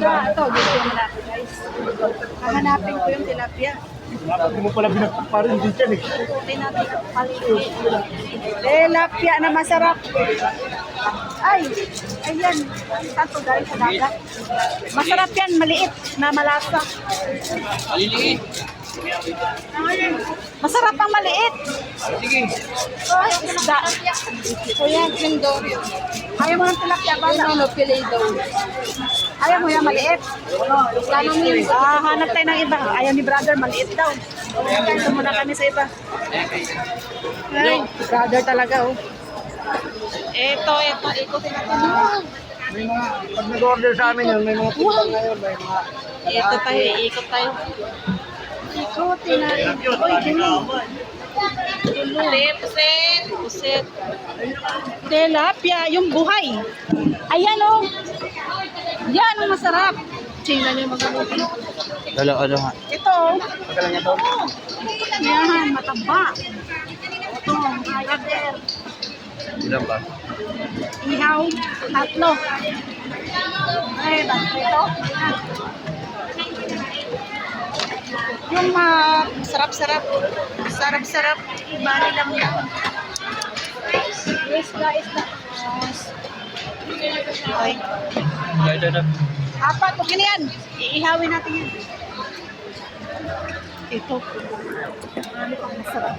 isda. Ito, dito mo na guys. Hahanapin ko yung tilapia. Dapat mo pala binagpaparin din yan eh. Tuloy natin ang paliliit. Tilapia na masarap. Ay, ayan. Tanto dahil sa dagat. Masarap yan, maliit na malasa. Maliliit. Masarap ang maliit. Sige. Ay, isda. Kuya, Jindo. Ayaw mo ng tilapia ba? No, pilay daw. Ayaw mo yung maliit. Hanap tayo ng iba. Ayaw ni brother, maliit daw. Ito muna kami sa iba. Ay, brother talaga, oh. Ito, ikutin natin. May mga, pag nag-order sa amin yun, may mga timbang ngayon, may mga... Ito tayo, iikot tayo. Ikutin natin. Uy, dini. Puset. Tilapia, yung buhay. Ayan, oh. Yan ang masarap. Tingnan niyo magalutin. Ano nga? Ito, oh. Pagkalan niya to? Yan, mataba. Ito, brother. Ilan ba? Ihaw, tatlo. Ay, ito. Yung sarap-sarap. Sarap-sarap. Bali lang yan. Isda. Okay. Ito. Apat, okay na yan. Iihawin natin yan. Ito. Ano pang masarap.